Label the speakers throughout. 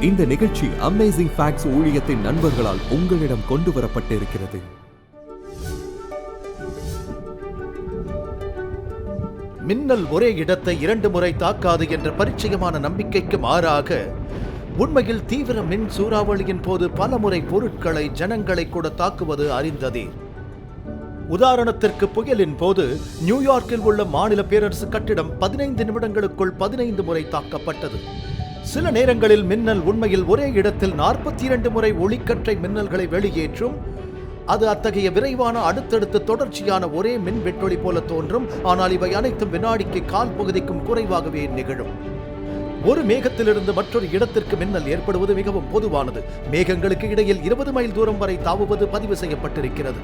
Speaker 1: இந்த நிகழ்ச்சி amazing facts ஊழியத்தின் நண்பர்களால் உங்களிடம் கொண்டு வரப்பட்டிருக்கிறது.
Speaker 2: மின்னல் ஒரே இடத்தை 2 முறை தாக்காது என்ற பரிச்சயமான நம்பிக்கைக்கு மாறாக உண்மையில் தீவிர மின் சூறாவளியின் போது பல முறை பொருட்களை, ஜனங்களை கூட தாக்குவது அறிந்ததே. உதாரணத்திற்கு புயலின் போது நியூயார்க்கில் உள்ள மாநில பேரரசு கட்டிடம் 15 நிமிடங்களுக்குள் 15 முறை தாக்கப்பட்டது. சில நேரங்களில் மின்னல் உண்மையில் ஒரே இடத்தில் 42 முறை ஒளிக்கற்றை மின்னல்களை வெளியேற்றும். அது அத்தகைய விரைவான அடுத்தடுத்து தொடர்ச்சியான ஒரே மின் வெட்டொளி போல தோன்றும். ஆனால் இவை அனைத்தும் வினாடிக்கு கால் பகுதிக்கும் குறைவாகவே நிகழும். ஒரு மேகத்திலிருந்து மற்றொரு இடத்திற்கு மின்னல் ஏற்படுவது மிகவும் பொதுவானது. மேகங்களுக்கு இடையில் 20 மைல் தூரம் வரை தாவுவது பதிவு செய்யப்பட்டிருக்கிறது.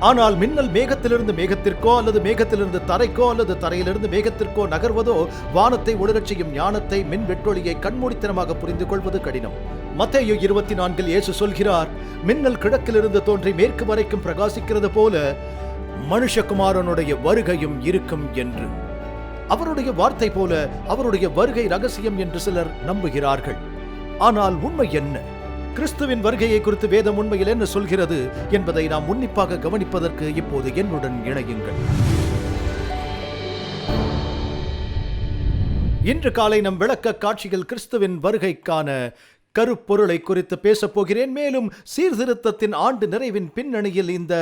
Speaker 2: ஆனால் மின்னல் மேகத்திலிருந்து மேகத்திற்கோ அல்லது மேகத்திலிருந்து தரைக்கோ அல்லது தரையிலிருந்து மேகத்திற்கோ நகர்வதோ வானத்தை ஒளிரச் செய்யும் ஞானத்தை, மின் வெட்டொளியை கண்மூடித்தனமாக புரிந்து கொள்வது கடினம். மத்தேயு 24 இயேசு சொல்கிறார், மின்னல் கிழக்கிலிருந்து தோன்றி மேற்கு வரைக்கும் பிரகாசிக்கிறது போல மனுஷகுமாரனுடைய வருகையும் இருக்கும் என்று. அவருடைய வார்த்தை போல அவருடைய வருகை ரகசியம் என்று சிலர் நம்புகிறார்கள். ஆனால் உண்மை என்ன? கிறிஸ்துவின் வருகையை குறித்து வேதம் உண்மையில் என்ன சொல்கிறது என்பதை நாம் உன்னிப்பாக கவனிப்பதற்கு இப்போது என்னுடன் இணையுங்கள். இன்று காலை நம் விளக்க காட்சியில் கிறிஸ்துவின் வருகைக்கான கருப்பொருளை குறித்து பேசப் போகிறேன். மேலும் சீர்திருத்தத்தின் ஆண்டு நிறைவின் பின்னணியில் இந்த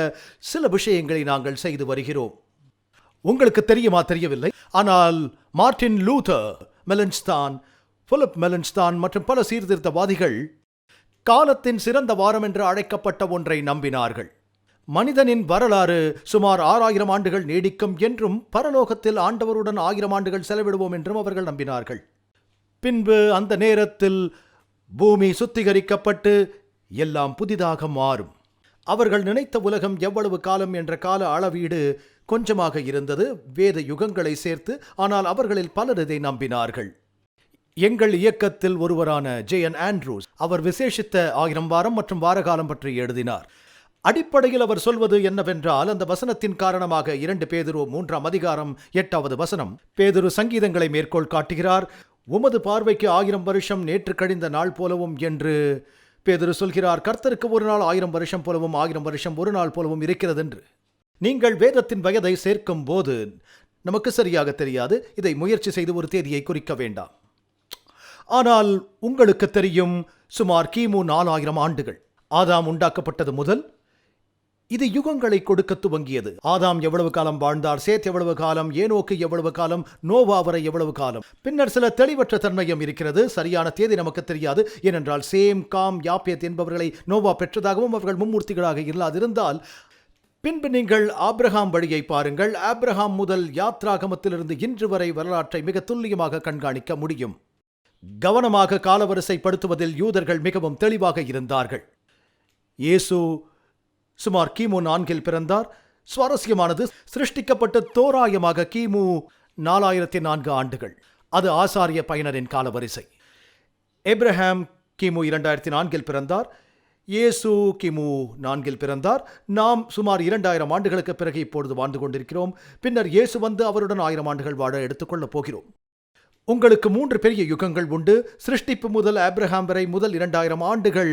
Speaker 2: சில விஷயங்களை நாங்கள் செய்து வருகிறோம். உங்களுக்கு தெரியுமா தெரியவில்லை, ஆனால் மார்ட்டின் லூதர், மெலன்ஸ்தான், பிலிப் மெலன்ஸ்தான் மற்றும் பல சீர்திருத்தவாதிகள் காலத்தின் சிறந்த வாரம் என்று அழைக்கப்பட்ட ஒன்றை நம்பினார்கள். மனிதனின் வரலாறு சுமார் 6000 ஆண்டுகள் நீடிக்கும் என்றும் பரலோகத்தில் ஆண்டவருடன் 1000 ஆண்டுகள் செலவிடுவோம் என்றும் அவர்கள் நம்பினார்கள். பின்பு அந்த நேரத்தில் பூமி சுத்திகரிக்கப்பட்டு எல்லாம் புதிதாக மாறும். அவர்கள் நினைத்த உலகம் எவ்வளவு காலம் என்ற கால அளவீடு கொஞ்சமாக இருந்தது, வேத யுகங்களை சேர்த்து. ஆனால் அவர்களில் பலர் இதை நம்பினார்கள். எங்கள் இயக்கத்தில் ஒருவரான ஜேஎன் ஆண்ட்ரூஸ், அவர் விசேஷித்த 1000 வாரம் மற்றும் வாரகாலம் பற்றி எழுதினார். அடிப்படையில் அவர் சொல்வது என்னவென்றால், அந்த வசனத்தின் காரணமாக 2 பேதுரு 3ஆம் அதிகாரம் 8வது வசனம், பேதுரு சங்கீதங்களை மேற்கோள் காட்டுகிறார். உமது பார்வைக்கு 1000 வருஷம் நேற்று கழிந்த நாள் போலவும் என்று பேதுரு சொல்கிறார். கர்த்தருக்கு ஒரு நாள் 1000 வருஷம் போலவும் 1000 வருஷம் ஒரு நாள் போலவும் இருக்கிறது என்று. நீங்கள் வேதத்தின் வயதை சேர்க்கும் போது நமக்கு சரியாக தெரியாது. இதை முயற்சி செய்து ஒரு தேதியை குறிக்க வேண்டாம். ஆனால் உங்களுக்கு தெரியும், சுமார் கிமு 4000 ஆண்டுகள் ஆதாம் உண்டாக்கப்பட்டது முதல் இது யுகங்களை கொடுக்க துவங்கியது. ஆதாம் எவ்வளவு காலம் வாழ்ந்தார், சேத் எவ்வளவு காலம், ஏனோக்கு எவ்வளவு காலம், நோவா வரை எவ்வளவு காலம். பின்னர் சில தெளிவற்ற தன்மையும் இருக்கிறது. சரியான தேதி நமக்கு தெரியாது. ஏனென்றால் சேம், காம், யாப்பேத் என்பவர்களை நோவா பெற்றதாகவும் அவர்கள் மும்மூர்த்திகளாக இல்லாதிருந்தால். பின்பு நீங்கள் ஆபிரகாம் வழியை பாருங்கள். ஆபிரகாம் முதல் யாத்ராகமத்திலிருந்து இன்று வரை வரலாற்றை மிக துல்லியமாக கண்காணிக்க முடியும். கவனமாக காலவரிசைப்படுத்துவதில் யூதர்கள் மிகவும் தெளிவாக இருந்தார்கள். இயேசு சுமார் கிமு 4 பிறந்தார். சுவாரஸ்யமானது, சிருஷ்டிக்கப்பட்ட தோராயமாக கிமு 4004 ஆண்டுகள். அது ஆசாரிய பயனரின் காலவரிசை. ஏப்ரஹாம் கிமு 2004 பிறந்தார். இயேசு கிமு 4 பிறந்தார். நாம் சுமார் 2000 ஆண்டுகளுக்கு பிறகு இப்பொழுது வாழ்ந்து கொண்டிருக்கிறோம். பின்னர் இயேசு வந்து அவருடன் 1000 ஆண்டுகள் வாழ எடுத்துக்கொள்ளப் போகிறோம். உங்களுக்கு 3 பெரிய யுகங்கள் உண்டு. சிருஷ்டிப்பு முதல் ஆபிரகாம் வரை முதல் 2000 ஆண்டுகள்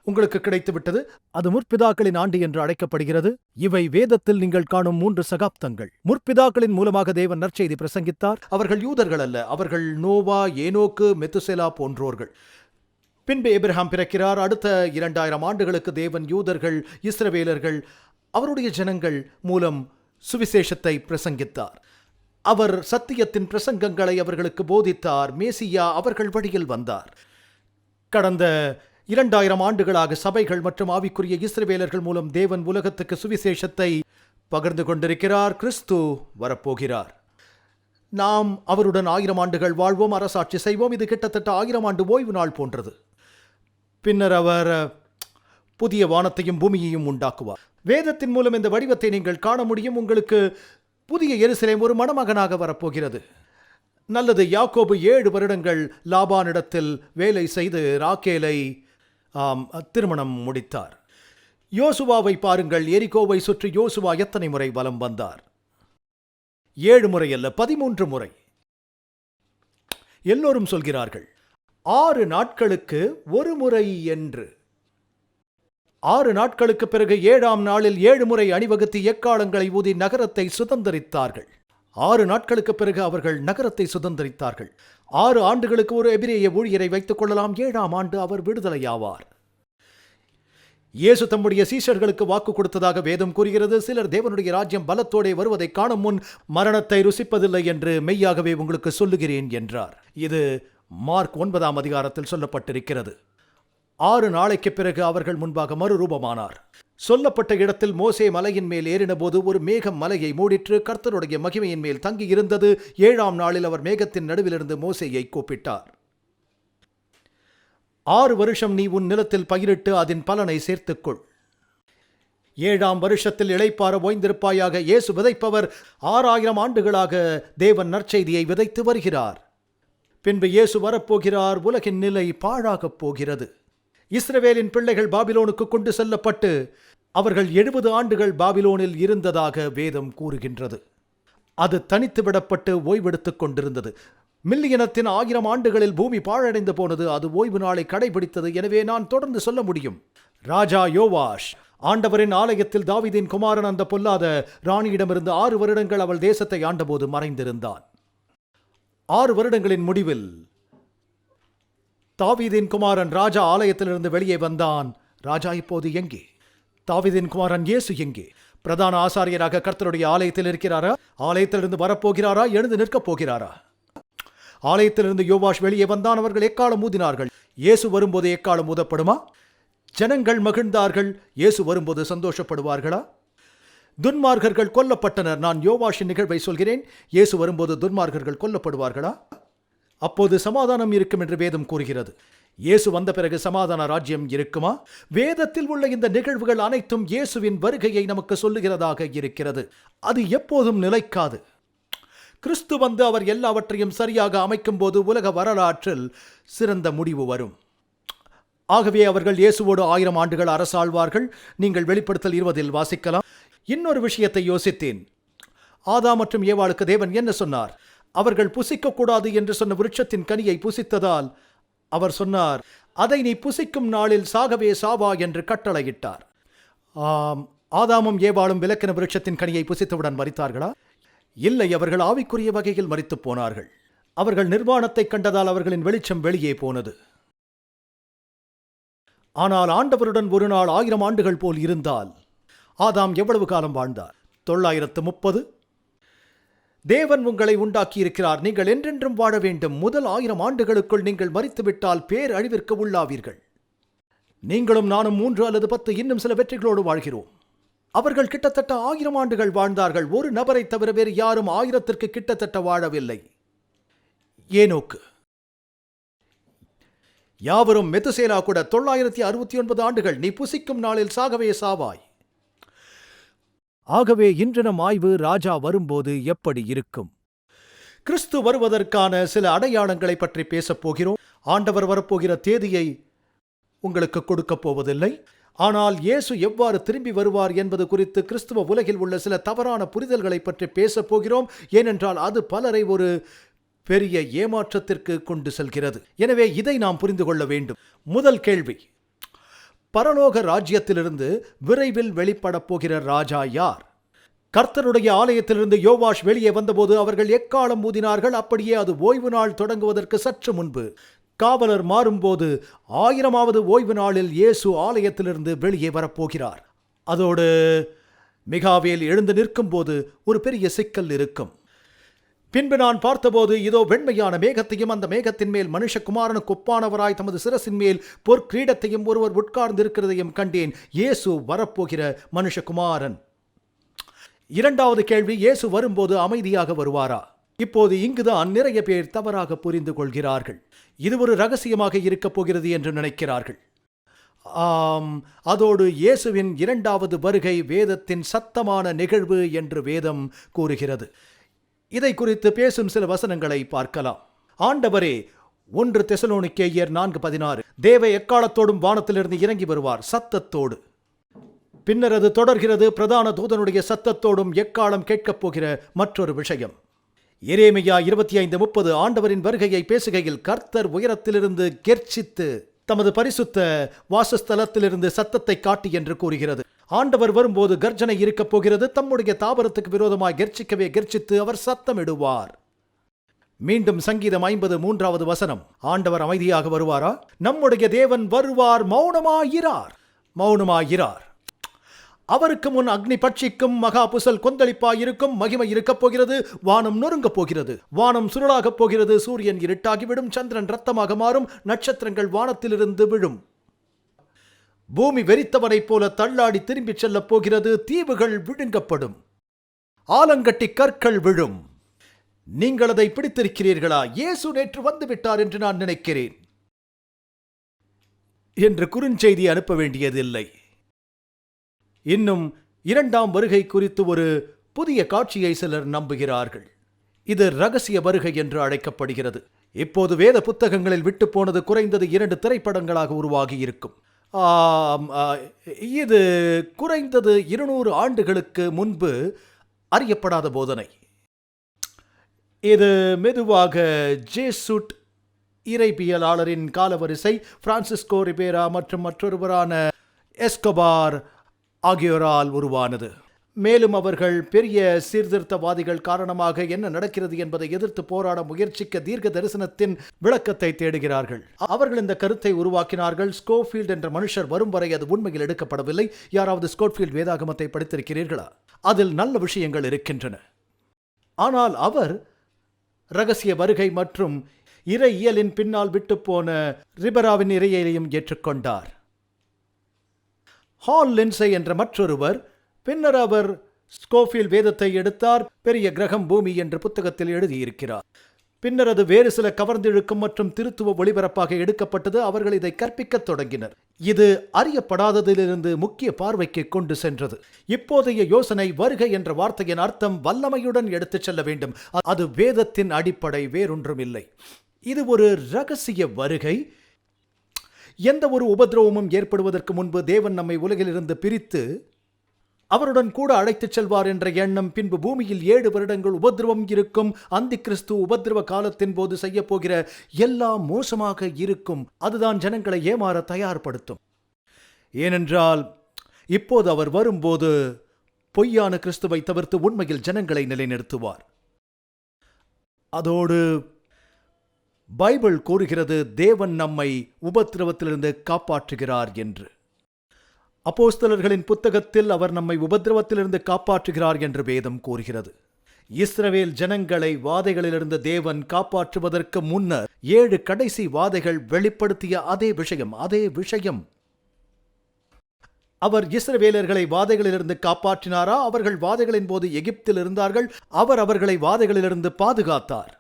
Speaker 2: உங்களுக்கு கிடைத்துவிட்டது. அது முற்பிதாக்களின் ஆண்டு என்று அழைக்கப்படுகிறது. இவை வேதத்தில் நீங்கள் காணும் 3 சகாப்தங்கள். முற்பிதாக்களின் மூலமாக தேவன் நற்செய்தி பிரசங்கித்தார். அவர்கள் யூதர்கள் அல்ல. அவர்கள் நோவா, ஏனோக்கு, மெத்துசெலா போன்றோர்கள். பின்பு ஏபிரகாம் பிறக்கிறார். அடுத்த 2000 ஆண்டுகளுக்கு தேவன் யூதர்கள், இஸ்ரவேலர்கள், அவருடைய ஜனங்கள் மூலம் சுவிசேஷத்தை பிரசங்கித்தார். அவர் சத்தியத்தின் பிரசங்கங்களை அவர்களுக்கு போதித்தார். மேசியா அவர்கள் வழியில் வந்தார். கடந்த 2000 ஆண்டுகளாக சபைகள் மற்றும் ஆவிக்குரிய இஸ்ரவேலர்கள் மூலம் தேவன் உலகத்துக்கு சுவிசேஷத்தை பகிர்ந்து கொண்டிருக்கிறார். கிறிஸ்து வரப்போகிறார். நாம் அவருடன் 1000 ஆண்டுகள் வாழ்வோம், அரசாட்சி செய்வோம். இது கிட்டத்தட்ட 1000 ஆண்டு ஓய்வு நாள் போன்றது. பின்னர் அவர் புதிய வானத்தையும் பூமியையும் உண்டாக்குவார். வேதத்தின் மூலம் இந்த வடிவத்தை நீங்கள் காண முடியும். உங்களுக்கு புதிய எருசலேம் ஒரு மணமகனாக வரப்போகிறது. நல்லது, யாக்கோபு 7 வருடங்கள் லாபானிடத்தில் வேலை செய்து ராக்கேலை திருமணம் முடித்தார். யோசுவாவை பாருங்கள். எரிகோவை சுற்றி யோசுவா எத்தனை முறை வலம் வந்தார்? 7 முறை அல்ல, 13 முறை. எல்லோரும் சொல்கிறார்கள் 6 நாட்களுக்கு ஒரு முறை என்று. 6 நாட்களுக்கு பிறகு 7ஆம் நாளில் 7 முறை அணிவகுத்து எக்காளங்களை ஊதி நகரத்தை சுதந்தரித்தார்கள். 6 நாட்களுக்கு பிறகு அவர்கள் நகரத்தை சுதந்தரித்தார்கள். 6 ஆண்டுகளுக்கு ஒரு எபிரேய ஊழியரை வைத்துக் கொள்ளலாம். 7ஆம் ஆண்டு அவர் விடுதலையாவார். இயேசு தம்முடைய சீஷர்களுக்கு வாக்கு கொடுத்ததாக வேதம் கூறுகிறது. சிலர் தேவனுடைய ராஜ்யம் பலத்தோடே வருவதை காணும் முன் மரணத்தை ருசிப்பதில்லை என்று மெய்யாகவே உங்களுக்கு சொல்லுகிறேன் என்றார். இது மார்க் 9ஆம் அதிகாரத்தில் சொல்லப்பட்டிருக்கிறது. 6 நாளைக்கு பிறகு அவர்கள் முன்பாக மறுரூபமானார். சொல்லப்பட்ட இடத்தில் மோசே மலையின் மேல் ஏறின போது ஒரு மேகம் மலையை மூடிற்று. கர்த்தருடைய மகிமையின் மேல் தங்கியிருந்தது. 7ஆம் நாளில் அவர் மேகத்தின் நடுவிலிருந்து மோசேயை கூப்பிட்டார். 6 வருஷம் நீ உன் நிலத்தில் பயிரிட்டு அதன் பலனை சேர்த்துக்கொள். 7ஆம் வருஷத்தில் இளைப்பாற ஓய்ந்திருப்பாயாக. இயேசு விதைப்பவர் 6000 ஆண்டுகளாக தேவன் நற்செய்தியை விதைத்து வருகிறார். பின்பு இயேசு வரப்போகிறார். உலகின் நிலை பாழாகப் போகிறது. இஸ்ரவேலின் பிள்ளைகள் பாபிலோனுக்கு கொண்டு செல்லப்பட்டு அவர்கள் 70 ஆண்டுகள் பாபிலோனில் இருந்ததாக வேதம் கூறுகின்றது. அது தனித்து விடப்பட்டு ஓய்வெடுத்துக் கொண்டிருந்தது. மில்லியனத்தின் 1000 ஆண்டுகளில் பூமி பாழடைந்து போனது. அது ஓய்வு நாளை கடைபிடித்தது. எனவே நான் தொடர்ந்து சொல்ல முடியும். ராஜா யோவாஷ் ஆண்டவரின் ஆலயத்தில் தாவீதின் குமாரன் அந்த பொல்லாத ராணியிடமிருந்து 6 வருடங்கள் அவள் தேசத்தை ஆண்டபோது மறைந்திருந்தான். 6 வருடங்களின் முடிவில் தாவீதின் குமாரன் ராஜா ஆலயத்திலிருந்து வெளியே வந்தான். ராஜா இப்போது எங்கே? தாவீதின் குமாரன் இயேசு எங்கே? பிரதான ஆசாரியராக கர்த்தருடைய ஆலயத்தில் இருக்கிறாரா? ஆலயத்திலிருந்து வரப்போகிறாரா? எழுந்து நிற்கப் போகிறாரா? ஆலயத்திலிருந்து யோவாஷ் வெளியே வந்தான். அவர்கள் எக்காலம் ஊதினார்கள். இயேசு வரும்போது எக்காலம் ஊதப்படுமா? ஜனங்கள் மகிழ்ந்தார்கள். இயேசு வரும்போது சந்தோஷப்படுவார்களா? துன்மார்க்கர்கள் கொல்லப்பட்டனர். நான் யோவாஷின் நிகழ்வை சொல்கிறேன். இயேசு வரும்போது துன்மார்க்கர்கள் கொல்லப்படுவார்களா? அப்போது சமாதானம் இருக்கும் என்று வேதம் கூறுகிறது. இயேசு வந்த பிறகு சமாதான ராஜ்யம் இருக்குமா? வேதத்தில் உள்ள இந்த நிகழ்வுகள் அனைத்தும் இயேசுவின் வருகையை நமக்கு சொல்லுகிறதாக இருக்கிறது. அது எப்போதும் நிலைக்காது. கிறிஸ்து வந்து அவர் எல்லாவற்றையும் சரியாக அமைக்கும் போது உலக வரலாற்றில் சிறந்த முடிவு வரும். ஆகவே அவர்கள் இயேசுவோடு 1000 ஆண்டுகள் அரசாழ்வார்கள். நீங்கள் வெளிப்படுத்தல் 20 வாசிக்கலாம். இன்னொரு விஷயத்தை யோசித்தேன். ஆதாம் மற்றும் ஏவாளுக்கு தேவன் என்ன சொன்னார்? அவர்கள் புசிக்கக்கூடாது என்று சொன்ன விருட்சத்தின் கனியை புசித்ததால் அவர் சொன்னார், அதை நீ புசிக்கும் நாளில் சாகவே சாவா என்று கட்டளையிட்டார். ஆதாமும் ஏவாளும் விலக்கின விருட்சத்தின் கனியை புசித்தவுடன் மரித்தார்களா? இல்லை, அவர்கள் ஆவிக்குரிய வகையில் மரித்து போனார்கள். அவர்கள் நிர்வாணத்தை கண்டதால் அவர்களின் வெளிச்சம் வெளியே போனது. ஆனால் ஆண்டவருடன் ஒரு நாள் 1000 ஆண்டுகள் போல் இருந்தால் ஆதாம் எவ்வளவு காலம் வாழ்ந்தார்? 930. தேவன் உங்களை உண்டாக்கியிருக்கிறார். நீங்கள் என்றென்றும் வாழ வேண்டும். முதல் 1000 ஆண்டுகளுக்குள் நீங்கள் மரித்துவிட்டால் பேரழிவிற்கு உள்ளாவீர்கள். நீங்களும் நானும் 3 அல்லது 10 இன்னும் சில வெற்றிகளோடு வாழ்கிறோம். அவர்கள் கிட்டத்தட்ட 1000 ஆண்டுகள் வாழ்ந்தார்கள். ஒரு நபரை தவிர வேறு யாரும் 1000ற்கு கிட்டத்தட்ட வாழவில்லை. ஏனோக்கு, யாவரும் மெதுசேலா கூட 969 ஆண்டுகள். நீ புசிக்கும் நாளில் சாகவே சாவாய். ஆகவே இன்று நம் ஆய்வு ராஜா வரும்போது எப்படி இருக்கும்? கிறிஸ்து வருவதற்கான சில அடையாளங்களை பற்றி பேசப் போகிறோம். ஆண்டவர் வரப்போகிற தேதியை உங்களுக்கு கொடுக்கப் போவதில்லை. ஆனால் இயேசு எவ்வாறு திரும்பி வருவார் என்பது குறித்து கிறிஸ்துவ உலகில் உள்ள சில தவறான புரிதல்களை பற்றி பேசப் போகிறோம். ஏனென்றால் அது பலரை ஒரு பெரிய ஏமாற்றத்திற்கு கொண்டு செல்கிறது. எனவே இதை நாம் புரிந்து கொள்ள வேண்டும். முதல் கேள்வி, பரலோக ராஜ்யத்திலிருந்து விரைவில் வெளிப்படப் போகிற ராஜா யார்? கர்த்தருடைய ஆலயத்திலிருந்து யோவாஷ் வெளியே வந்தபோது அவர்கள் எக்காலம் ஊதினார்கள். அப்படியே அது ஓய்வு நாள் தொடங்குவதற்கு சற்று முன்பு. காவலர் மாறும்போது 1000வது ஓய்வு நாளில் இயேசு ஆலயத்திலிருந்து வெளியே வரப்போகிறார். அதோடு மிகாவேல் எழுந்து நிற்கும் போது ஒரு பெரிய சிக்கல் இருக்கும். பின்பு நான் பார்த்தபோது இதோ வெண்மையான மேகத்தையும் அந்த மேகத்தின் மேல் மனுஷகுமாரனுக்கு ஒப்பானவராய் தமது சிரசின் மேல் பொற்கிரீடத்தையும் ஒருவர் உட்கார்ந்திருக்கிறதையும் கண்டேன். இயேசு வரப்போகிற மனுஷகுமாரன். இரண்டாவது கேள்வி, இயேசு வரும்போது அமைதியாக வருவாரா? இப்போது இங்குதான் நிறைய பேர் தவறாக புரிந்து கொள்கிறார்கள். இது ஒரு ரகசியமாக இருக்கப் போகிறது என்று நினைக்கிறார்கள். அதோடு இயேசுவின் 2வது வருகை வேதத்தின் சத்தமான நிகழ்வு என்று வேதம் கூறுகிறது. இதை குறித்து பேசும் சில வசனங்களை பார்க்கலாம். ஆண்டவரே 1 தெசலோனிக்கேயர் 4:16, தேவ எக்காலத்தோடும் வானத்திலிருந்து இறங்கி வருவார் சத்தத்தோடு. பின்னர் அது தொடர்கிறது, பிரதான தூதனுடைய சத்தத்தோடும் எக்காலம் கேட்கப் போகிற மற்றொரு விஷயம். எரேமியா 25:30 ஆண்டவரின் வருகையை பேசுகையில் கர்த்தர் உயரத்திலிருந்து கெர்ச்சித்து தமது பரிசுத்த வாசஸ்தலத்திலிருந்து சத்தத்தை காட்டி என்று கூறுகிறது. ஆண்டவர் வரும்போது கர்ஜனை இருக்கப் போகிறது. தம்முடைய தாபரத்துக்கு விரோதமாய் கெர்ச்சிக்கவே கெர்ச்சித்து அவர் சத்தமிடுவார். மீண்டும் சங்கீதம் 50:3 வசனம். ஆண்டவர் அமைதியாக வருவாரா? நம்முடைய தேவன் வருவார், மௌனமாயிரார். அவருக்கு முன் அக்னி பட்சிக்கும், மகா புசல் கொந்தளிப்பாயிருக்கும். மகிமை இருக்கப் போகிறது. வானம் நொறுங்கப் போகிறது. வானம் சுருளாகப் போகிறது. சூரியன் இருட்டாகிவிடும். சந்திரன் ரத்தமாக மாறும். நட்சத்திரங்கள் வானத்திலிருந்து விழும். பூமி வெறித்தவனைப் போல தள்ளாடி திரும்பிச் செல்லப் போகிறது. தீவுகள் விழுங்கப்படும். ஆலங்கட்டி கற்கள் விழும். நீங்கள் அதை பிடித்திருக்கிறீர்களா? இயேசு நேற்று வந்துவிட்டார் என்று நான் நினைக்கிறேன் என்று குறுஞ்செய்தி அனுப்ப வேண்டியதில்லை. இன்னும் இரண்டாம் வருகை குறித்து ஒரு புதிய காட்சியை சிலர் நம்புகிறார்கள். இது இரகசிய வருகை என்று அழைக்கப்படுகிறது. இப்போது வேத புத்தகங்களில் விட்டு போனது குறைந்தது 2 திரைப்படங்களாக உருவாகி இருக்கும். இது குறைந்தது 200 ஆண்டுகளுக்கு முன்பு அறியப்படாத போதனை. இது மெதுவாக ஜேசுட் இறைபியலாளரின் காலவரிசை, பிரான்சிஸ்கோ ரிபேரா மற்றும் மற்றொருவரான எஸ்கோபார் ஆகியோரால் உருவானது. மேலும் அவர்கள் பெரிய சீர்திருத்தவாதிகள் காரணமாக என்ன நடக்கிறது என்பதை எதிர்த்து போராட முயற்சிக்க தீர்க்க தரிசனத்தின் விளக்கத்தை தேடுகிறார்கள். அவர்கள் இந்த கருத்தை உருவாக்கினார்கள். ஸ்கோஃபீல்ட் என்ற மனுஷர் வரும் வரை அது உண்மையில் எடுக்கப்படவில்லை. யாராவது ஸ்கோஃபீல்ட் வேதாகமத்தை படித்திருக்கிறீர்களா? அதில் நல்ல விஷயங்கள் இருக்கின்றன. ஆனால் அவர் இரகசிய வருகை மற்றும் இறையியலின் பின்னால் விட்டு போன ரிபராவின் இறையியலையும் ஏற்றுக்கொண்டார். ஹால் லின்சே என்ற மற்றொருவர், பின்னர் அவர் ஸ்கோஃபீல்ட் வேதத்தை எடுத்தார். பெரிய கிரகம் பூமி என்ற புத்தகத்தில் எழுதியிருக்கிறார். பின்னர் அது வேறு சில கவர்ந்திழுக்கும் மற்றும் திருத்துவ ஒளிபரப்பாக எடுக்கப்பட்டது. அவர்கள் இதை கற்பிக்கத் தொடங்கினர். இது அறியப்படாததிலிருந்து முக்கிய பார்வைக்கு கொண்டு சென்றது. இப்போதைய யோசனை, வருகை என்ற வார்த்தையின் அர்த்தம் வல்லமையுடன் எடுத்துச் செல்ல வேண்டும். அது வேதத்தின் அடிப்படை, வேறொன்றும் இல்லை. இது ஒரு இரகசிய வருகை. எந்த ஒரு உபதிரவமும் ஏற்படுவதற்கு முன்பு தேவன் நம்மை உலகிலிருந்து பிரித்து அவருடன் கூட அழைத்துச் செல்வார் என்ற எண்ணம். பின்பு பூமியில் 7 வருடங்கள் உபதிரவம் இருக்கும். அந்தி கிறிஸ்து உபதிரவ காலத்தின் போது செய்ய போகிற எல்லாம் மோசமாக இருக்கும். அதுதான் ஜனங்களை ஏமாற தயார்படுத்தும். ஏனென்றால் இப்போது அவர் வரும்போது பொய்யான கிறிஸ்துவை தவிர்த்து உண்மையில் ஜனங்களை நிலைநிறுத்துவார். அதோடு பைபிள் கூறுகிறது தேவன் நம்மை உபத்திரவத்திலிருந்து காப்பாற்றுகிறார் என்று. அப்போஸ்தலர்களின் புத்தகத்தில் அவர் நம்மை உபத்திரவத்திலிருந்து காப்பாற்றுகிறார் என்று வேதம் கூறுகிறது. இஸ்ரவேல் ஜனங்களை வாதைகளிலிருந்து தேவன் காப்பாற்றுவதற்கு முன்னர் 7 கடைசி வாதைகள் வெளிப்படுத்திய அதே விஷயம். அவர் இஸ்ரவேலர்களை வாதைகளிலிருந்து காப்பாற்றினாரா? அவர்கள் வாதைகளின் போது எகிப்தில் இருந்தார்கள். அவர் அவர்களை வாதைகளிலிருந்து பாதுகாத்தார்.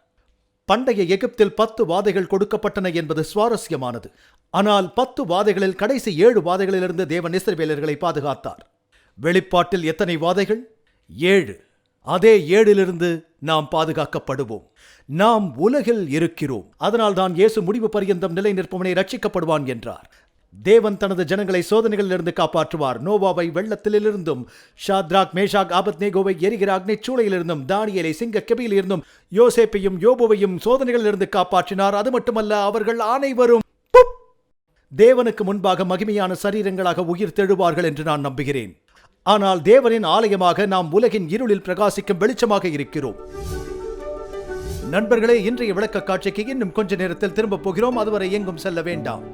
Speaker 2: பண்டைய எகிப்தில் 10 வாதைகள் கொடுக்கப்பட்டன என்பது சுவாரஸ்யமானது. ஆனால் 10 வாதைகளில் கடைசி 7 வாதைகளிலிருந்து தேவன் இஸ்ரவேலர்களை பாதுகாத்தார். வெளிப்பாட்டில் எத்தனை வாதைகள்? 7. அதே 7லிருந்து நாம் பாதுகாக்கப்படுவோம். நாம் உலகில் இருக்கிறோம். அதனால்தான் இயேசு முடிவு பரியந்தம் நிலை நிற்பவனை ரட்சிக்கப்படுவான் என்றார். தேவன் தனது ஜனங்களை சோதனைகளிலிருந்து காப்பாற்றுவார். நோவாவை வெள்ளத்திலிருந்தும், ஷாத்ராக் மேஷாக் ஆபத்நேகோவை எரிகிற அக்னிச்சூளையிலிருந்தும், தானியேலை சிங்க கெபியிலிருந்தும், யோசேப்பையும் யோபுவையும் சோதனைகளிலிருந்து காப்பாற்றினார். அது மட்டுமல்ல, அவர்கள் அனைவரும் தேவனுக்கு முன்பாக மகிமையான சரீரங்களாக உயிர் தெழுவார்கள் என்று நான் நம்புகிறேன். ஆனால் தேவனின் ஆலயமாக நாம் உலகின் இருளில் பிரகாசிக்கும் வெளிச்சமாக இருக்கிறோம். நண்பர்களே, இன்றைய விளக்க காட்சிக்கு இன்னும் கொஞ்ச நேரத்தில் திரும்ப போகிறோம். அதுவரை எங்கும் செல்ல வேண்டாம்.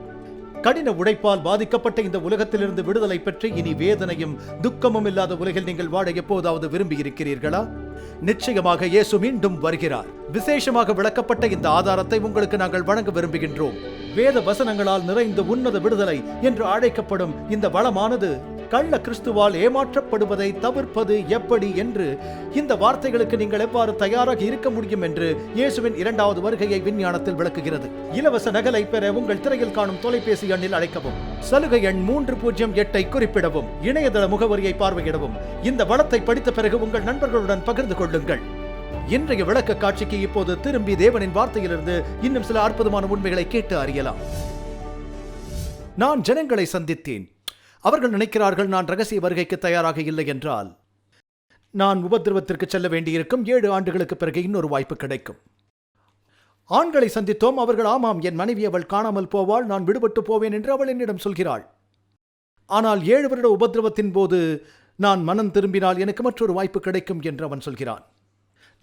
Speaker 2: கடின உழைப்பால் பாதிக்கப்பட்ட இந்த உலகத்திலிருந்து விடுதலை பெற்று இனி வேதனையும் துக்கமும் இல்லாத உலகில் நீங்கள் வாழ எப்போதாவது விரும்பி இருக்கிறீர்களா? நிச்சயமாக இயேசு மீண்டும் வருகிறார். விசேஷமாக விளக்கப்பட்ட இந்த ஆதாரத்தை உங்களுக்கு நாங்கள் வழங்க விரும்புகின்றோம். வேத வசனங்களால் நிறைந்த உன்னத விடுதலை என்று அழைக்கப்படும் இந்த வளமானது கள்ள கிறிஸ்துவால் ஏமாற்றப்படுவதை தவிர்ப்பது எப்படி என்று, இந்த வார்த்தைகளுக்கு நீங்கள் எவ்வாறு தயாராக இருக்க முடியும் என்று இயேசுவின் 2வது வருகையை விஞ்ஞானத்தில் விளக்குகிறது. இலவச நகலை பெற உங்கள் திரையில் காணும் தொலைபேசி எண்ணில் அழைக்கவும். சலுகை எண் 308 குறிப்பிடவும். இணையதள முகவரியை பார்வையிடவும். இந்த வளத்தை படித்த பிறகு உங்கள் நண்பர்களுடன் பகிர்ந்து கொள்ளுங்கள். இன்றைய விளக்க காட்சிக்கு இப்போது திரும்பி தேவனின் வார்த்தையிலிருந்து இன்னும் சில அற்புதமான உண்மைகளை கேட்டு அறியலாம். நான் ஜனங்களை சந்தித்தேன். அவர்கள் நினைக்கிறார்கள் நான் இரகசிய வருகைக்கு தயாராக இல்லை என்றால். நான் உபத்திரவத்திற்கு செல்ல வேண்டியிருக்கும். 7 ஆண்டுகளுக்கு பிறகு இன்னொரு வாய்ப்பு கிடைக்கும். ஆண்களை சந்தித்தோம். அவர்கள், ஆமாம், என் மனைவி, அவள் காணாமல் போவாள், நான் விடுபட்டு போவேன் என்று அவள் என்னிடம் சொல்கிறாள். ஆனால் 7 வருட உபத்திரவத்தின் போது நான் மனம் திரும்பினால் எனக்கு மற்றொரு வாய்ப்பு கிடைக்கும் என்று அவன் சொல்கிறான்.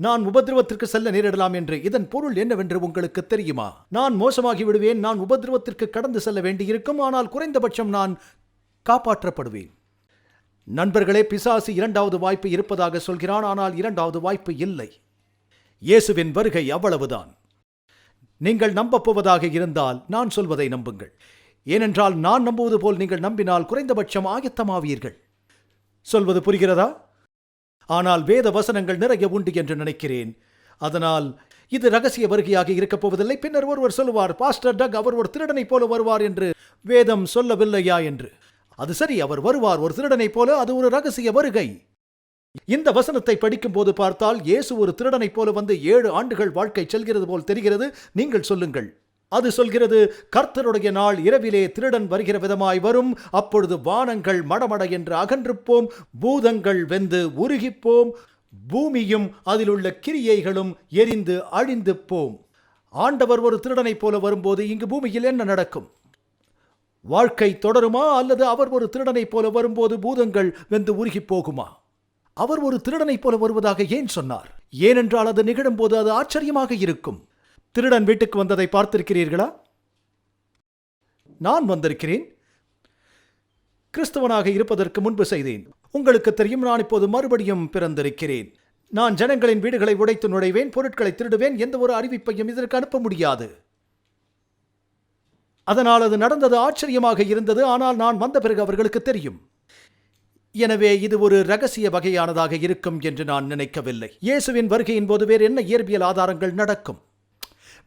Speaker 2: நான் உபத்திரவத்திற்கு செல்ல நேரிடலாம் என்று. இதன் பொருள் என்னவென்று உங்களுக்கு தெரியுமா? நான் மோசமாகி விடுவேன், நான் உபத்திரவத்திற்கு கடந்து செல்ல வேண்டியிருக்கும், ஆனால் குறைந்தபட்சம் நான் காப்பாற்றப்படுவேன். நண்பர்களே, பிசாசு 2வது வாய்ப்பு இருப்பதாக சொல்கிறான், ஆனால் 2வது வாய்ப்பு இல்லை. இயேசுவின் வருகை அவ்வளவுதான். நீங்கள் நம்பப் போவதாக இருந்தால் நான் சொல்வதை நம்புங்கள். ஏனென்றால் நான் நம்புவது போல் நீங்கள் நம்பினால் குறைந்தபட்சம் ஆயத்தமாவீர்கள். சொல்வது புரிகிறதா? ஆனால் வேத வசனங்கள் நிறைய உண்டு என்று நினைக்கிறேன். அதனால் இது ரகசிய வருகையாக இருக்கப் போவதில்லை. பின்னர் ஒருவர் சொல்லுவார், பாஸ்டர் டக், அவர் ஒரு திருடனைப் போல வருவார் என்று வேதம் சொல்லவில்லையா என்று. அது சரி, அவர் வருவார் ஒரு திருடனைப் போல. அது ஒரு ரகசிய வருகை. இந்த வசனத்தை படிக்கும் போது பார்த்தால் இயேசு ஒரு திருடனைப் போல வந்து 7 ஆண்டுகள் வாழ்க்கை செல்கிறது போல் தெரிகிறது. நீங்கள் சொல்லுங்கள். அது சொல்கிறது, கர்த்தருடைய நாள் இரவிலே திருடன் வருகிற விதமாய் வரும். அப்பொழுது வானங்கள் மடமட என்று அகன்று போம், பூதங்கள் வெந்து உருகிப்போம், பூமியும் அதிலுள்ள கிரியைகளும் எரிந்து அழிந்து போம். ஆண்டவர் ஒரு திருடனைப் போல வரும்போது இங்கு பூமியில் என்ன நடக்கும்? வாழ்க்கை தொடருமா? அல்லது அவர் ஒரு திருடனைப் போல வரும்போது பூதங்கள் வெந்து உருகி போகுமா? அவர் ஒரு திருடனைப் போல வருவதாக ஏன் சொன்னார்? ஏனென்றால் அது நிகழும்போது அது ஆச்சரியமாக இருக்கும். திருடன் வீட்டுக்கு வந்ததை பார்த்திருக்கிறீர்களா? நான் வந்திருக்கிறேன். கிறிஸ்தவனாக இருப்பதற்கு முன்பு செய்தேன். உங்களுக்கு தெரியும், நான் இப்போது மறுபடியும் பிறந்திருக்கிறேன். நான் ஜனங்களின் வீடுகளை உடைத்து நுழைவேன், பொருட்களை திருடுவேன். எந்த ஒரு அறிவிப்பையும் இதற்கு அனுப்ப முடியாது. அதனால் அது நடந்தது ஆச்சரியமாக இருந்தது. ஆனால் நான் வந்த பிறகு அவர்களுக்கு தெரியும். எனவே இது ஒரு ரகசிய வகையானதாக இருக்கும் என்று நான் நினைக்கவில்லை. இயேசுவின் வருகையின் போது வேறு என்ன இயற்பியல் ஆதாரங்கள் நடக்கும்?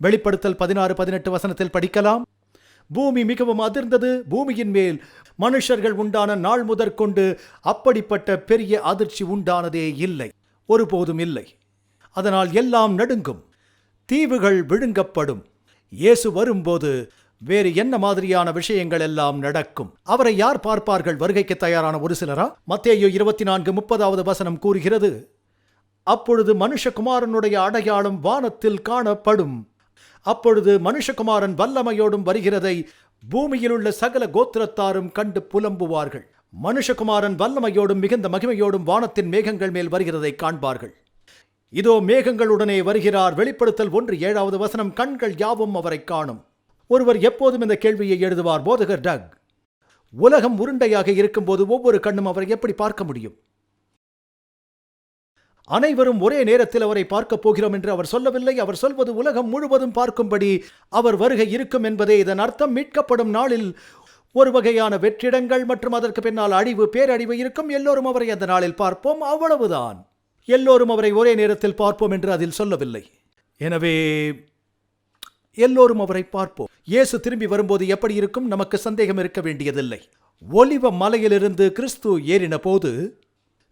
Speaker 2: வெளிப்படுத்தல் 16-18 வசனத்தில் படிக்கலாம். பூமி மிகவும் அதிர்ந்தது. பூமியின் மேல் மனுஷர்கள் உண்டான நாள் முதற்கொண்டு அப்படிப்பட்ட பெரிய அதிர்ச்சி உண்டானதே இல்லை, ஒருபோதும் இல்லை. அதனால் எல்லாம் நடுங்கும், தீவுகள் விழுங்கப்படும். இயேசு வரும்போது வேறு என்ன மாதிரியான விஷயங்கள் எல்லாம் நடக்கும்? அவரை யார் பார்ப்பார்கள்? வருகைக்கு தயாரான ஒரு சிலரா? மத்தேயு 24:30 வசனம் கூறுகிறது, அப்பொழுது மனுஷகுமாரனுடைய அடையாளம் வானத்தில் காணப்படும். அப்பொழுது மனுஷகுமாரன் வல்லமையோடும் வருகிறதை பூமியில் உள்ள சகல கோத்திரத்தாரும் கண்டு புலம்புவார்கள். மனுஷகுமாரன் வல்லமையோடும் மிகுந்த மகிமையோடும் வானத்தின் மேகங்கள் மேல் வருகிறதை காண்பார்கள். இதோ மேகங்களுடனே வருகிறார். வெளிப்படுத்தல் 1:7 வசனம், கண்கள் யாவும் அவரை காணும். ஒருவர் எப்போதும் இந்த கேள்வியை எழுதுவார், போதகர் டக், உலகம் உருண்டையாக இருக்கும்போது ஒவ்வொரு கண்ணும் அவரை எப்படி பார்க்க முடியும்? அனைவரும் ஒரே நேரத்தில் அவரை பார்க்கப் போகிறோம் என்று அவர் சொல்லவில்லை. அவர் சொல்வது உலகம் முழுவதும் பார்க்கும்படி அவர் வருகை இருக்கும் என்பதே இதன் அர்த்தம். மீட்கப்படும் நாளில் ஒரு வகையான வெற்றிடங்கள் மற்றும் அதற்கு பின்னால் அழிவு, பேரழிவு இருக்கும். எல்லோரும் அவரை அந்த நாளில் பார்ப்போம், அவ்வளவுதான். எல்லோரும் அவரை ஒரே நேரத்தில் பார்ப்போம் என்று அதில் சொல்லவில்லை. எனவே எல்லோரும் அவரை பார்ப்போம். இயேசு திரும்பி வரும்போது எப்படி இருக்கும்? நமக்கு சந்தேகம் இருக்க வேண்டியதில்லை. ஒலிவ மலையிலிருந்து கிறிஸ்து ஏறின போது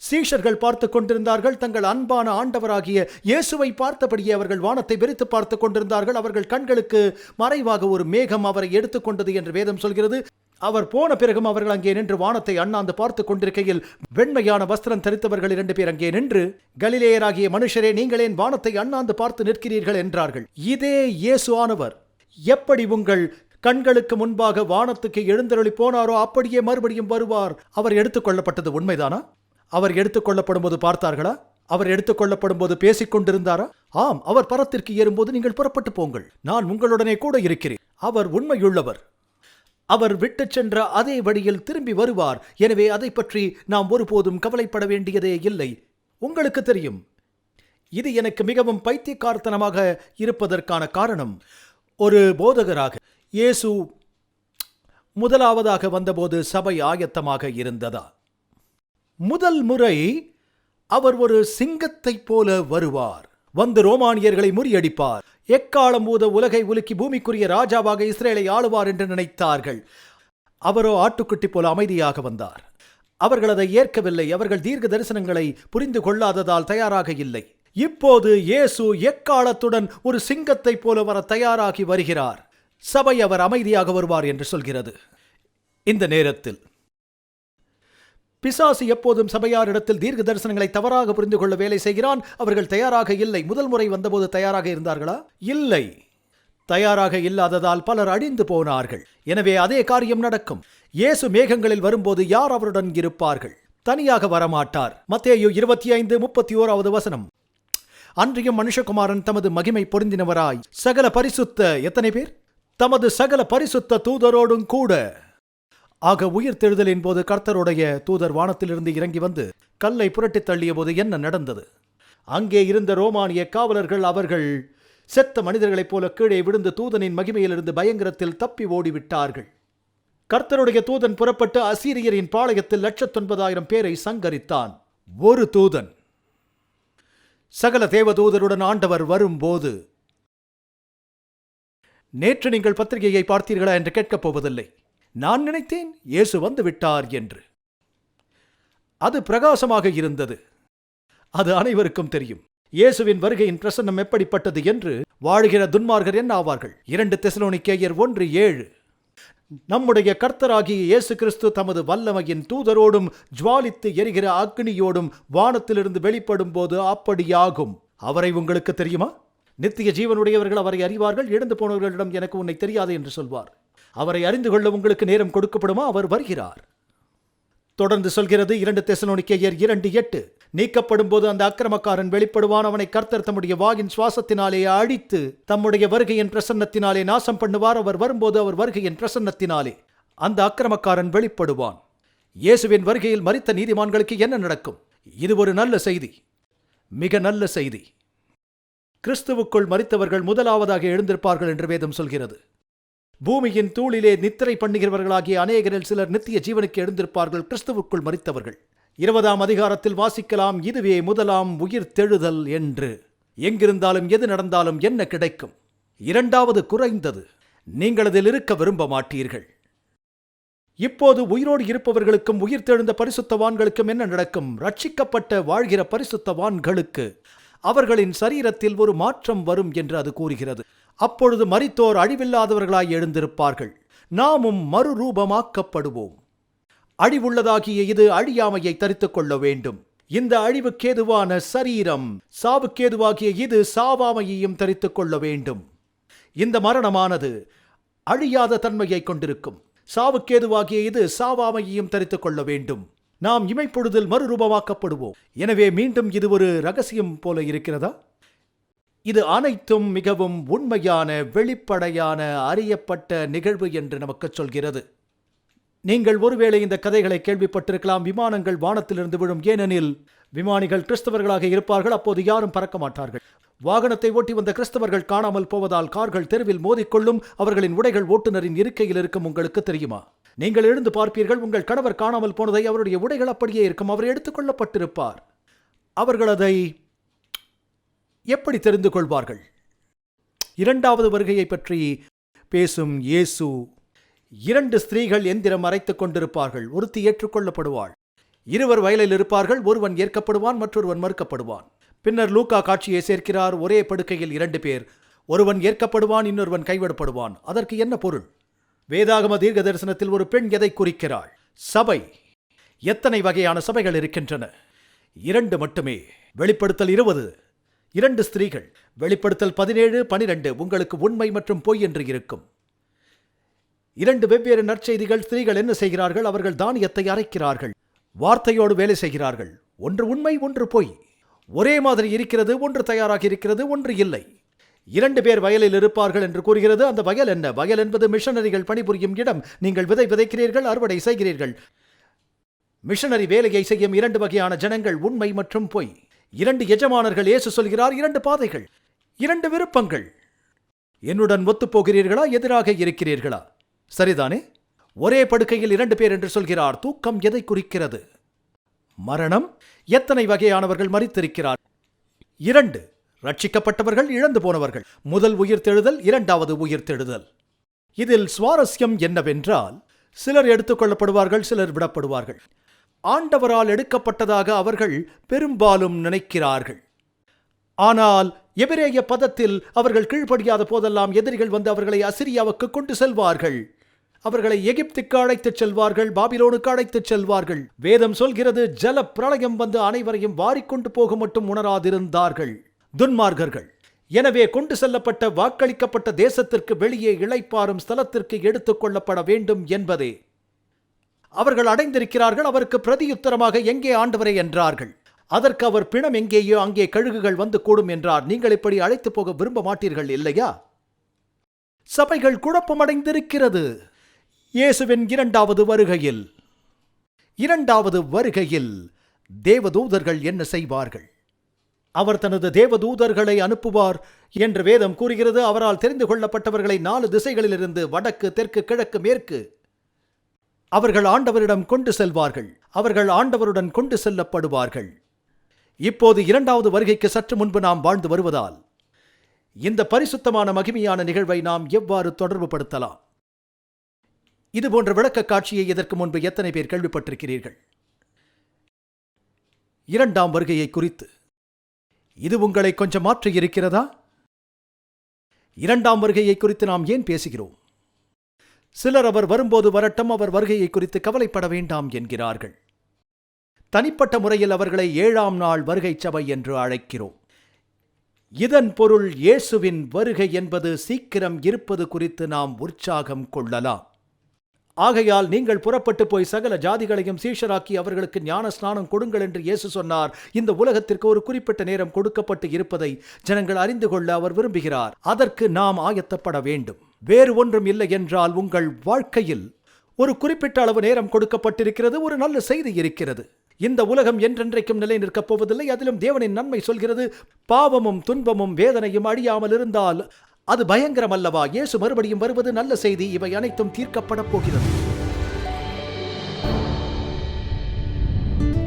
Speaker 2: சீஷர்கள் பார்த்து கொண்டிருந்தார்கள். தங்கள் அன்பான ஆண்டவராகிய இயேசுவை பார்த்தபடியே அவர்கள் வானத்தை வெறித்து பார்த்து கொண்டிருந்தார்கள். அவர்கள் கண்களுக்கு மறைவாக ஒரு மேகம் அவரை எடுத்துக்கொண்டது என்று வேதம் சொல்கிறது. அவர் போன பிறகும் அவர்கள் அங்கே நின்று வானத்தை அண்ணாந்து பார்த்து கொண்டிருக்கையில் வெண்மையான வஸ்திரம் தரித்தவர்கள் 2 பேர் அங்கே நின்று, கலிலேயராகிய மனுஷரே, நீங்கள் ஏன் வானத்தை அண்ணாந்து பார்த்து நிற்கிறீர்கள் என்றார்கள். இதே இயேசு ஆனவர் எப்படி உங்கள் கண்களுக்கு முன்பாக வானத்துக்கு எழுந்தருளி போனாரோ அப்படியே மறுபடியும் வருவார். அவர் எடுத்துக்கொள்ளப்பட்டது உண்மைதானா? அவர் எடுத்துக்கொள்ளப்படும் போது பார்த்தார்களா? அவர் எடுத்துக்கொள்ளப்படும் போது பேசிக் கொண்டிருந்தாரா? ஆம், அவர் பரத்திற்கு ஏறும்போது நீங்கள் புறப்பட்டு போங்கள், நான் உங்களுடனே கூட இருக்கிறேன். அவர் உண்மையுள்ளவர். அவர் விட்டு சென்ற அதே வழியில் திரும்பி வருவார். எனவே அதை பற்றி நாம் ஒருபோதும் கவலைப்பட வேண்டியதே இல்லை. உங்களுக்கு தெரியும், இது எனக்கு மிகவும் பைத்தியக்காரத்தனமாக இருப்பதற்கான காரணம், ஒரு போதகராக இயேசு முதலாவதாக வந்தபோது சபை ஆயத்தமாக இருந்ததா? முதல் முறை அவர் ஒரு சிங்கத்தைப் போல வருவார், வந்து ரோமானியர்களை முறியடிப்பார், எக்காலம் ஊத உலகை உலுக்கி பூமிக்குரிய ராஜாவாக இஸ்ரேலை ஆளுவார் என்று நினைத்தார்கள். அவரோ ஆட்டுக்குட்டி போல அமைதியாக வந்தார். அவர்கள் அதை ஏற்கவில்லை. அவர்கள் தீர்க்க தரிசனங்களை புரிந்து கொள்ளாததால் தயாராக இல்லை. இப்போது இயேசு எக்காலத்துடன் ஒரு சிங்கத்தைப் போல வர தயாராகி வருகிறார். சபை அவர் அமைதியாக வருவார் என்று சொல்கிறது. இந்த நேரத்தில் பிசாசு எப்போதும் சபையாரிடத்தில் தீர்க்க தரிசனங்களை தவறாக புரிந்து கொள்ள வேலை செய்கிறான். அவர்கள் தயாராக இல்லை. முதல் முறை வந்தபோது தயாராக இருந்தார்களா? இல்லை. தயாராக இல்லாததால் பலர் அழிந்து போனார்கள். எனவே அதே காரியம் நடக்கும். இயேசு மேகங்களில் வரும்போது யார் அவருடன் இருப்பார்கள்? தனியாக வரமாட்டார். மத்தேயு 25:31 அன்றியும் மனுஷகுமாரன் தமது மகிமை பொருந்தினவராய் சகல பரிசுத்த எத்தனை பேர்? தமது சகல பரிசுத்த தூதரோடும் கூட. ஆக உயிர்த்தெழுதலின் போது கர்த்தருடைய தூதர் வானத்திலிருந்து இறங்கி வந்து கல்லை புரட்டி தள்ளிய போது என்ன நடந்தது? அங்கே இருந்த ரோமானிய காவலர்கள் அவர்கள் செத்த மனிதர்களைப் போல கீழே விழுந்து தூதனின் மகிமையிலிருந்து பயங்கரத்தில் தப்பி ஓடிவிட்டார்கள். கர்த்தருடைய தூதன் புறப்பட்டு அசீரியரின் பாளையத்தில் 1,90,000 பேரை சங்கரித்தான். ஒரு தூதன். சகல தேவதூதருடன் ஆண்டவர் வரும்போது, நேற்று நீங்கள் பத்திரிகையை பார்த்தீர்களா என்று கேட்கப் போவதில்லை. நான் நினைத்தேன் இயேசு வந்து விட்டார் என்று. அது பிரகாசமாக இருந்தது. அது அனைவருக்கும் தெரியும். இயேசுவின் வருகையின் பிரசன்னம் எப்படிப்பட்டது என்று. வாழ்கிற துன்மார்கர் என்ன ஆவார்கள்? 2 தெசலோனிக்கேயர் 1:7. நம்முடைய கர்த்தராகிய இயேசு கிறிஸ்து தமது வல்லமையின் தூதரோடும் ஜுவாலித்து எரிகிற அக்னியோடும் வானத்திலிருந்து வெளிப்படும் போது அப்படியாகும். அவரை உங்களுக்கு தெரியுமா? நித்திய ஜீவனுடையவர்கள் அவரை அறிவார்கள். இழந்து போனவர்களிடம் எனக்கு உன்னை தெரியாது என்று சொல்வார். அவரை அறிந்து கொள்ள உங்களுக்கு நேரம் கொடுக்கப்படுமா? அவர் வருகிறார். தொடர்ந்து சொல்கிறது 2 தெசலோனிக்கேயர் 2:8. நீக்கப்படும் போது அந்த அக்கிரமக்காரன் வெளிப்படுவான். அவனை கர்த்தர் தம்முடைய வாயின் சுவாசத்தினாலே அழித்து தம்முடைய வருகையின் பிரசன்னத்தினாலே நாசம் பண்ணுவார். அவர் வரும்போது அவர் வருகையின் பிரசன்னத்தினாலே அந்த அக்கிரமக்காரன் வெளிப்படுவான். இயேசுவின் வருகையில் மரித்த நீதிமான்களுக்கு என்ன நடக்கும்? இது ஒரு நல்ல செய்தி, மிக நல்ல செய்தி. கிறிஸ்துவுக்குள் மரித்தவர்கள் முதலாவதாக எழுந்திருப்பார்கள் என்று வேதம் சொல்கிறது. பூமியின் தூளிலே நித்திரை பண்ணுகிறவர்களாகிய அநேகரில் சிலர் நித்திய ஜீவனுக்கு எழுந்திருப்பார்கள், கிறிஸ்துவுக்குள் மரித்தவர்கள். 20ஆம் அதிகாரத்தில் வாசிக்கலாம், இதுவே முதலாம் உயிர்த்தெழுதல் என்று. எங்கிருந்தாலும் எது நடந்தாலும் என்ன கிடைக்கும்? 2வது குறைந்தது, நீங்கள் அதில் இருக்க விரும்ப மாட்டீர்கள். இப்போது உயிரோடு இருப்பவர்களுக்கும் உயிர்த்தெழுந்த பரிசுத்தவான்களுக்கும் என்ன நடக்கும்? ரட்சிக்கப்பட்ட வாழ்கிற பரிசுத்தவான்களுக்கு அவர்களின் சரீரத்தில் ஒரு மாற்றம் வரும் என்று அது கூறுகிறது. அப்பொழுது மரித்தோர் அழிவில்லாதவர்களாய் எழுந்திருப்பார்கள். நாமும் மறுரூபமாக்கப்படுவோம். அழிவுள்ளதாகிய இது அழியாமையை தரித்துக் கொள்ள வேண்டும். இந்த அழிவுக்கேதுவான சரீரம் சாவுக்கேதுவாகிய இது சாவாமையையும் தரித்துக் கொள்ள வேண்டும். இந்த மரணமானது அழியாத தன்மையை கொண்டிருக்கும். சாவுக்கேதுவாகிய இது சாவாமையையும் தரித்துக் கொள்ள வேண்டும். நாம் இமைப்பொழுதில் மறுரூபமாக்கப்படுவோம். எனவே மீண்டும் இது ஒரு ரகசியம் போல இருக்கிறதா? இது அனைத்தும் மிகவும் உண்மையான, வெளிப்படையான, அறியப்பட்ட நிகழ்வு என்று நமக்கு சொல்கிறது. நீங்கள் ஒருவேளை இந்த கதைகளை கேள்விப்பட்டிருக்கலாம். விமானங்கள் வானத்திலிருந்து விழும். ஏனெனில் விமானிகள் கிறிஸ்தவர்களாக இருப்பார்கள். அப்போது யாரும் பறக்க மாட்டார்கள். வாகனத்தை ஓட்டி வந்த கிறிஸ்தவர்கள் காணாமல் போவதால் கார்கள் தெருவில் மோதிக்கொள்ளும். அவர்களின் உடைகள் ஓட்டுநரின் இருக்கையில் இருக்கும். உங்களுக்கு தெரியுமா? நீங்கள் எழுந்து பார்ப்பீர்கள், உங்கள் கணவர் காணாமல் போனதை. அவருடைய உடைகள் அப்படியே இருக்கும். அவர் எடுத்துக்கொள்ளப்பட்டிருப்பார். அவர்கள் அதை எப்படி தெரிந்து கொள்வார்கள்? 2வது வருகையை பற்றி பேசும் இயேசு. 2 ஸ்திரீகள் எந்திரம் அரைத்துக் கொண்டிருப்பார்கள். ஒருத்தி ஏற்றுக்கொள்ளப்படுவாள். 2 வயலில் இருப்பார்கள். ஒருவன் ஏற்கப்படுவான், மற்றொருவன் மறுக்கப்படுவான். பின்னர் லூக்கா காட்சியை சேர்க்கிறார். ஒரே படுக்கையில் 2 பேர். ஒருவன் ஏற்கப்படுவான், இன்னொருவன் கைவிடப்படுவான். அதற்கு என்ன பொருள்? வேதாகம தீர்க்க தரிசனத்தில் ஒரு பெண் எதை குறிக்கிறாள்? சபை. எத்தனை வகையான சபைகள் இருக்கின்றன? 2 மட்டுமே. வெளிப்படுத்தல் 20. 2 ஸ்திரீகள். வெளிப்படுத்தல் 17, 12 உங்களுக்கு உண்மை மற்றும் பொய் என்று இருக்கும். 2 வெவ்வேறு நற்செய்திகள். ஸ்திரீகள் என்ன செய்கிறார்கள்? அவர்கள் தானியத்தை அரைக்கிறார்கள். வார்த்தையோடு வேலை செய்கிறார்கள். ஒன்று உண்மை, ஒன்று பொய். ஒரே மாதிரி இருக்கிறது. ஒன்று தயாராக இருக்கிறது, ஒன்று இல்லை. 2 பேர் வயலில் இருப்பார்கள் என்று கூறுகிறது. அந்த வயல் என்ன? வயல் என்பது மிஷனரிகள் பணிபுரியும் இடம். நீங்கள் விதைக்கிறீர்கள், அறுவடை செய்கிறீர்கள். மிஷனரி வேலையை செய்யும் 2 வகையான ஜனங்கள், உண்மை மற்றும் பொய். 2 எஜமானர்கள். இயேசு சொல்கிறார் 2 பாதைகள், 2 விருப்பங்கள். என்னுடன் ஒத்துப்போகிறீர்களா? எதிராக இருக்கிறீர்களா? சரிதானே? ஒரே படுக்கையில் 2 பேர் என்று சொல்கிறார். தூக்கம் எதை குறிக்கிறது? மரணம். எத்தனை வகையானவர்கள் மரித்திருக்கிறார்? 2. ரட்சிக்கப்பட்டவர்கள், இழந்து போனவர்கள். முதல் உயிர்த்தெழுதல், 2வது உயிர்த்தெழுதல். இதில் சுவாரஸ்யம் என்னவென்றால், சிலர் எடுத்துக்கொள்ளப்படுவார்கள், சிலர் விடப்படுவார்கள். ஆண்டவரால் எடுக்கப்பட்டதாக அவர்கள் பெரும்பாலும் நினைக்கிறார்கள். ஆனால் எபிரேய பதத்தில் அவர்கள் கீழ்ப்படியாத போதெல்லாம் எதிரிகள் வந்து அவர்களை அசிரியாவுக்கு கொண்டு செல்வார்கள். அவர்களை எகிப்துக்கு அழைத்துச் செல்வார்கள், பாபிலோனுக்கு அழைத்துச் செல்வார்கள். வேதம் சொல்கிறது, ஜல பிரளயம் வந்து அனைவரையும் வாரிக்கொண்டு போக மட்டும் உணராதிருந்தார்கள் துன்மார்க்கர்கள். எனவே கொண்டு செல்லப்பட்ட வாக்களிக்கப்பட்ட தேசத்திற்கு வெளியே இளைப்பாறும் ஸ்தலத்திற்கு எடுத்துக் கொள்ளப்பட வேண்டும் என்பதே. அவர்கள் அடைந்திருக்கிறார்கள். அவருக்கு பிரதியுத்தரமாக, எங்கே ஆண்டவரே என்றார்கள். அதற்கு அவர், பிணம் எங்கேயோ அங்கே கழுகுகள் வந்து கூடும் என்றார். நீங்கள் இப்படி அழைத்து போக விரும்ப மாட்டீர்கள் இல்லையா? சபைகள் குழப்பமடைந்திருக்கிறது. இயேசுவின் இரண்டாவது வருகையில் தேவதூதர்கள் என்ன செய்வார்கள்? அவர் தனது தேவதூதர்களை அனுப்புவார் என்று வேதம் கூறுகிறது. அவரால் தெரிந்து கொள்ளப்பட்டவர்களை 4 திசைகளிலிருந்து, வடக்கு, தெற்கு, கிழக்கு, மேற்கு, அவர்கள் ஆண்டவரிடம் கொண்டு செல்வார்கள். அவர்கள் ஆண்டவருடன் கொண்டு செல்லப்படுவார்கள். இப்போது இரண்டாவது வருகைக்கு சற்று முன்பு நாம் வாழ்ந்து வருவதால் இந்த பரிசுத்தமான மகிமையான நிகழ்வை நாம் எவ்வாறு தொடர்பு படுத்தலாம்? இதுபோன்ற விளக்க காட்சியை இதற்கு முன்பு எத்தனை பேர் கேள்விப்பட்டிருக்கிறீர்கள்? இரண்டாம் வருகையை குறித்து இது உங்களை கொஞ்சம் மாற்றி இருக்கிறதா? இரண்டாம் வருகையை குறித்து நாம் ஏன் பேசுகிறோம்? சிலர் அவர் வரும்போது வரட்டும், அவர் வருகையை குறித்து கவலைப்பட வேண்டாம் என்கிறார்கள். தனிப்பட்ட முறையில் அவர்களை 7ஆம் நாள் வருகை சபை என்று அழைக்கிறோம். இதன் பொருள், இயேசுவின் வருகை என்பது சீக்கிரம் இருப்பது குறித்து நாம் உற்சாகம் கொள்ளலாம். ஆகையால் நீங்கள் புறப்பட்டு போய் சகல ஜாதிகளையும் சீஷராக்கி அவர்களுக்கு ஞான ஸ்நானம் கொடுங்கள் என்று இயேசு சொன்னார். இந்த உலகத்திற்கு ஒரு குறிப்பிட்ட நேரம் கொடுக்கப்பட்டு இருப்பதை ஜனங்கள் அறிந்து கொள்ள அவர் விரும்புகிறார். அதற்கு நாம் ஆயத்தப்பட வேண்டும். வேறு ஒன்றும் இல்லை என்றால், உங்கள் வாழ்க்கையில் ஒரு குறிப்பிட்ட அளவு நேரம் கொடுக்கப்பட்டிருக்கிறது. ஒரு நல்ல செய்தி இருக்கிறது. இந்த உலகம் என்றென்றைக்கும் நிலை நிற்கப் போவதில்லை. அதிலும் தேவனின் நன்மை சொல்கிறது, பாவமும் துன்பமும் வேதனையும் அழியாமல் இருந்தால் அது பயங்கரம் அல்லவா? இயேசு மறுபடியும் வருவது நல்ல செய்தி. இவை அனைத்தும் தீர்க்கப்பட போகிறது.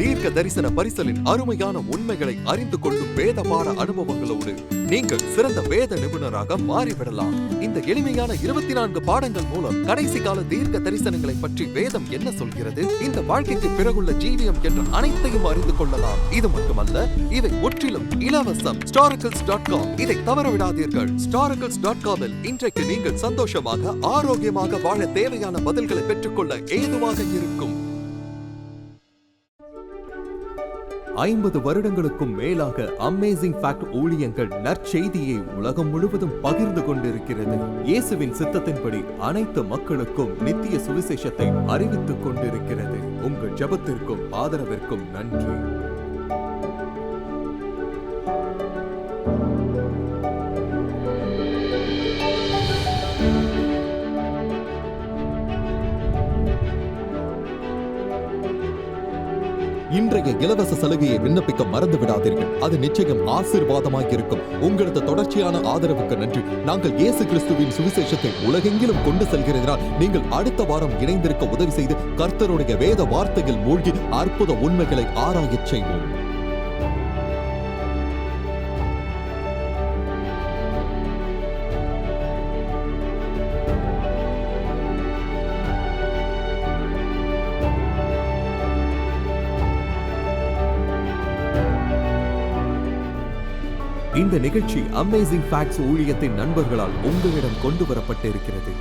Speaker 1: தீர்க்க தரிசன பரிசலின் அருமையான உண்மைகளை அறிந்து கொள்ளும் வேத பாட அனுபவங்களோடு நீங்கள் சிறந்த வேத நிபுணராக மாறிவிடலாம். இந்த எளிமையான 24 பாடங்கள் மூலம் கடைசி கால தீர்க்க தரிசனங்களை பற்றி வேதம் என்ன சொல்கிறது, இந்த வாழ்க்கைக்கு பிறகுள்ள ஜீவியம் என்ற அனைத்தையும் அறிந்து கொள்ளலாம். இது மட்டுமல்ல, இவை முற்றிலும் இலவசம். Storacles.com, இதை தவறவிடாதீர்கள். Storacles.com இல் இன்றைக்கு நீங்கள் சந்தோஷமாக, ஆரோக்கியமாக வாழ தேவையான பதில்களை பெற்றுக்கொள்ள ஏதுவாக இருக்கும். 50 வருடங்களுக்கும் மேலாக அமேசிங் ஃபேக்ட் ஊழியங்கள் நற்செய்தியை உலகம் முழுவதும் பகிர்ந்து கொண்டிருக்கிறது. இயேசுவின் சித்தத்தின்படி அனைத்து மக்களுக்கும் நித்திய சுவிசேஷத்தை அறிவித்துக் கொண்டிருக்கிறது. உங்கள் ஜெபத்திற்கும் ஆதரவிற்கும் நன்றி. இன்றைய இலவச சலுகையை விண்ணப்பிக்க மறந்து விடாதீர்கள். அது நிச்சயம் ஆசீர்வாதமாக இருக்கும். உங்களது தொடர்ச்சியான ஆதரவுக்கு நன்றி. நாங்கள் இயேசு கிறிஸ்துவின் சுவிசேஷத்தை உலகெங்கிலும் கொண்டு செல்கிறதால் நீங்கள் அடுத்த வாரம் இணைந்திருக்க உதவி செய்து கர்த்தருடைய வேத வார்த்தையில் மூழ்கி அற்புத உண்மைகளை ஆராயச் செய்வோம். இந்த நிகழ்ச்சி அமேசிங் ஃபேக்ட்ஸ் ஊழியத்தின் நண்பர்களால் உங்களிடம் கொண்டு வரப்பட்டிருக்கிறது.